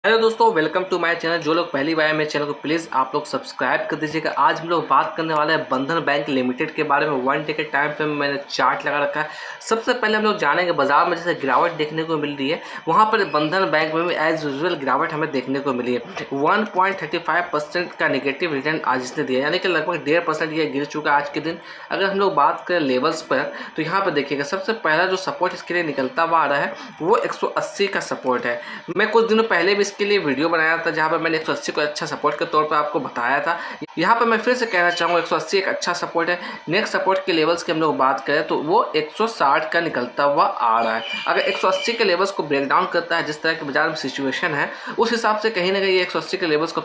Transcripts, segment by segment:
Hello दोस्तों, welcome to my channel. जो लोग पहली बार आए मेरे चैनल को प्लीज़ आप लोग सब्सक्राइब कर दीजिएगा। आज हम लोग बात करने वाले हैं बंधन बैंक लिमिटेड के बारे में। 1 डे के टाइम फ्रेम में मैंने चार्ट लगा रखा है। सबसे पहले हम लोग जानेंगे बाजार में जैसे गिरावट देखने को मिल रही है, वहाँ पर बंधन बैंक में भी एज यूजुअल गिरावट हमें देखने को मिली है। 1.35% का नेगेटिव रिटर्न आज इसने दिया, यानी कि लगभग 1.5% ये गिर चुका है आज के दिन। अगर हम लोग बात करें लेवल्स पर तो यहाँ पर देखिएगा सबसे पहला जो सपोर्ट इसके लिए निकलता हुआ आ रहा है वो 180 का सपोर्ट है। मैं कुछ दिनों पहले भी इसके लिए वीडियो बनाया था जहां पर मैंने 180 को अच्छा सपोर्ट के तौर पर आपको बताया था। यहां पर मैं फिर से कहना चाहूँगा 180 एक अच्छा सपोर्ट है। नेक्स्ट सपोर्ट के लेवल्स की हम लोग बात करें तो वो 160 का निकलता हुआ आ रहा है। अगर 180 के लेवल्स को ब्रेक डाउन करता है, जिस तरह के बाजार में सिचुएशन है उस हिसाब से कहीं ना कहीं ये 180 के लेवल्स को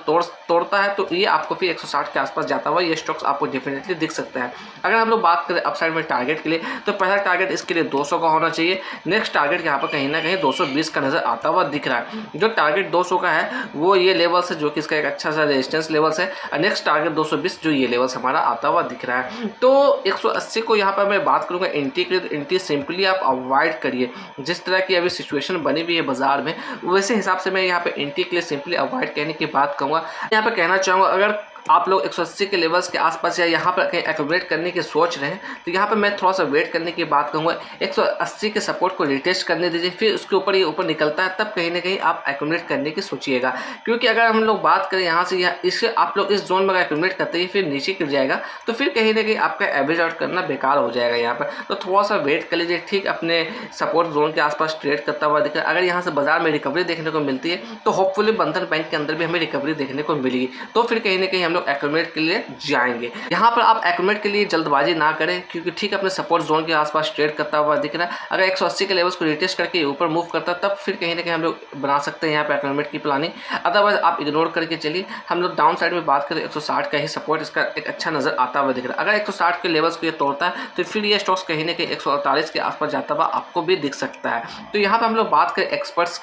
तोड़ता है तो ये आपको फिर 160 के आसपास जाता हुआ ये स्टॉक्स आपको डेफिनेटली दिख सकता है। अगर हम लोग बात करें अपसाइड में टारगेट के लिए तो पहला टारगेट इसके लिए 200 का होना चाहिए। नेक्स्ट टारगेट यहाँ पर कहीं ना कहीं 220 का नजर आता हुआ दिख रहा है। जो टारगेट 200 का है वो ये लेवल्स है जो कि इसका एक अच्छा सा रेजिस्टेंस लेवल्स है। नेक्स्ट टारगेट 220 जो ये लेवल्स हमारा आता हुआ दिख रहा है। तो 180 को यहाँ पर मैं बात करूँगा एंट्री के लिए, एंट्री सिंपली आप अवॉइड करिए। जिस तरह की अभी सिचुएशन बनी हुई है बाजार में वैसे हिसाब से मैं यहाँ पे एंट्री के लिए सिंपली अवॉइड करने की बात कहूँगा। यहाँ पे कहना चाहूँगा अगर आप लोग 180 के लेवल्स के आसपास या यहाँ पर कहीं एक्यूमुलेट करने की सोच रहे हैं तो यहाँ पर मैं थोड़ा सा वेट करने की बात कहूँगा। 180 के सपोर्ट को रिटेस्ट करने दीजिए, फिर उसके ऊपर ये ऊपर निकलता है तब कहीं ना कहीं आप एक्यूमुलेट करने की सोचिएगा। क्योंकि अगर हम लोग बात करें यहाँ से इससे आप लोग इस जोन में अगर एक्यूमुलेट करते ही फिर नीचे गिर जाएगा तो फिर कहीं ना कहीं आपका एवरेज आउट करना बेकार हो जाएगा। यहाँ पर तो थोड़ा सा वेट कर लीजिए, ठीक अपने सपोर्ट जोन के आसपास ट्रेड करता हुआ दिख रहा है। अगर यहाँ से बाजार में रिकवरी देखने को मिलती है तो होपफुली बंधन बैंक के अंदर भी हमें रिकवरी देखने को मिलेगी, तो फिर कहीं ना कहीं हम लोग एक्यूमुलेट के लिए जाएंगे। यहाँ पर आप एक्यूमुलेट के लिए जल्दबाजी ना करें क्योंकि ठीक अपने सपोर्ट जोन के आसपास ट्रेड करता हुआ दिख रहा है। अगर 180 के लेवल्स को रिटेस्ट करके ऊपर मूव करता है तब फिर कहीं ना कहीं हम लोग बना सकते हैं यहाँ पे एक्यूमुलेट की प्लानिंग। अदरवाइज आप इग्नोर करके चलिए। हम लोग डाउन साइड में बात करें 160 का ही सपोर्ट इसका एक अच्छा नजर आता हुआ दिख रहा है। अगर 160 के लेवल्स को ये तोड़ता है तो फिर ये स्टॉक्स कहीं ना कहीं 148 के आसपास जाता हुआ आपको भी दिख सकता है। तो यहाँ पर हम लोग बात करें एक्सपर्ट्स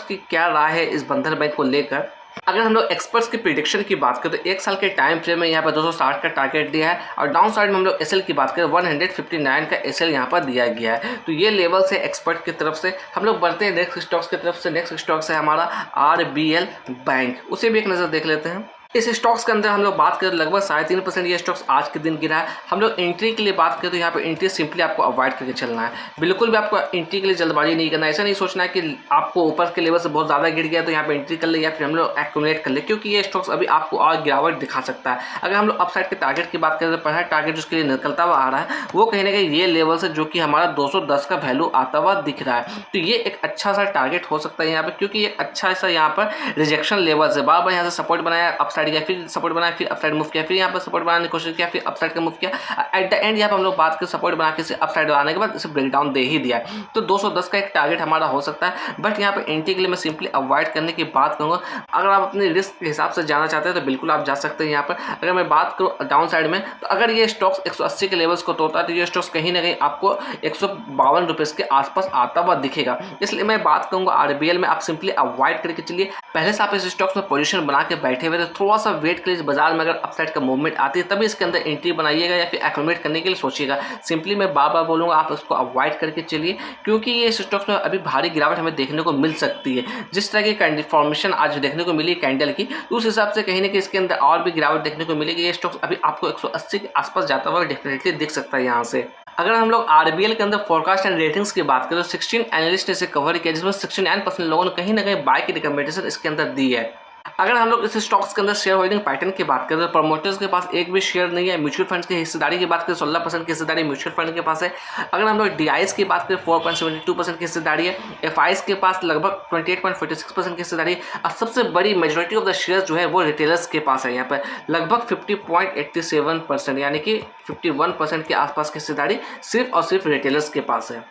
की क्या राय है इस बंधन बैंक को लेकर। अगर हम लोग एक्सपर्ट्स की प्रिडिक्शन की बात करें तो 1 साल के टाइम फ्रेम में यहाँ पर 260 का टारगेट दिया है और डाउन साइड में हम लोग एसएल की बात करें 159 का एसएल यहाँ पर दिया गया है। तो ये लेवल से एक्सपर्ट की तरफ से हम लोग बढ़ते हैं नेक्स्ट स्टॉक्स की तरफ से। नेक्स्ट स्टॉक्स है हमारा आरबीएल बैंक, उसे भी एक नज़र देख लेते हैं। इस स्टॉक्स के अंदर हम लोग बात करें लगभग 3.5% ये स्टॉक्स आज के दिन गिरा है। हम लोग एंट्री के लिए बात करें तो यहाँ पे एंट्री सिंपली आपको अवॉइड करके चलना है। बिल्कुल भी आपको एंट्री के लिए जल्दबाजी नहीं करना है। ऐसा नहीं सोचना है कि आपको ऊपर के लेवल से बहुत ज़्यादा गिर गया तो यहाँ पे एंट्री कर ले या फिर हम लोग एक्यूमुलेट कर ले, क्योंकि ये स्टॉक्स अभी आपको और गिरावट दिखा सकता है। अगर हम लोग अपसाइड के टारगेट की बात करें तो पहला टारगेट उसके लिए निकलता हुआ आ रहा है वो कहीं ना कहीं ये लेवल से जो कि हमारा 210 का वैल्यू आता हुआ दिख रहा है। तो ये एक अच्छा सा टारगेट हो सकता है यहाँ पर, क्योंकि ये अच्छा सा यहाँ पर रिजेक्शन लेवल से बार बार यहाँ से सपोर्ट बनाया, अपसाइड गया, फिर सपोर्ट बनाया, फिर अपसाइड मूव किया, फिर यहाँ पर सपोर्ट बनाने की कोशिश किया, फिर अपसाइड का मूव किया। एट द एंड यहाँ पर हम लोग बात करें सपोर्ट बना के इसे अपसाइड आने के बाद इसे ब्रेक डाउन दे ही दिया। तो 210 का एक टारगेट हमारा हो सकता है, बट यहाँ पर एंट्री के लिए मैं सिंपली अवॉइड करने की बात करूँगा। अगर आप अपने रिस्क के हिसाब से जाना चाहते हैं तो बिल्कुल आप जा सकते हैं यहाँ पर। अगर मैं बात करूँ डाउन साइड में तो अगर ये स्टॉक्स 180 के लेवल्स को तोड़ता है तो ये स्टॉक्स कहीं ना कहीं आपको 152 रुपये के आसपास आता हुआ दिखेगा। इसलिए मैं बात करूँगा आरबीएल में आप सिंपली अवॉइड करके चलिए। पहले से आप इस स्टॉक्स में पोजीशन बना के बैठे हुए तो थोड़ा सा वेट करिए। बाजार में अगर अपसाइड का मूवमेंट आती है तभी इसके अंदर एंट्री बनाइएगा या फिर एक्यूमुलेट करने के लिए सोचिएगा। सिंपली मैं बार बार बोलूँगा आप उसको अवॉइड करके चलिए, क्योंकि ये स्टॉक्स में अभी भारी गिरावट हमें देखने को मिल सकती है। जिस तरह की फॉर्मेशन आज देखने को मिली कैंडल की तो उस हिसाब से कहीं ना कहीं इसके अंदर और भी गिरावट देखने को मिलेगी। ये स्टॉक्स अभी आपको 180 के आसपास जाता हुआ डेफिनेटली दिख सकता है यहाँ से। अगर हम लोग आरबीएल के अंदर फोरकास्ट एंड रेटिंग्स की बात करें तो 16 एनालिस्ट ने इसे कवर किया, जिसमें 69% लोगों ने कहीं ना कहीं बाय की रिकमेंडेशन इसके अंदर दी है। अगर हम लोग इस स्टॉक्स के अंदर शेयर होल्डिंग पैटर्न की बात करें तो प्रमोटर्स के पास एक भी शेयर नहीं है। म्यूचुअल फंड्स की हिस्सेदारी की बात करें 16% की हिस्सेदारी म्यूचुअल फंड के पास है। अगर हम लोग डीआईएस की बात करें 4.72% की हिस्सेदारी है। एफआईएस के पास लगभग 28.46% की हिस्सेदारी है। और सबसे बड़ी मेजोरिटी ऑफ द शेयर जो है वो रिटेलर्स के पास है। यहाँ पर लगभग 50.87% यानी कि 51% के आसपास की हिस्सेदारी सिर्फ और सिर्फ रिटेलर्स के पास है।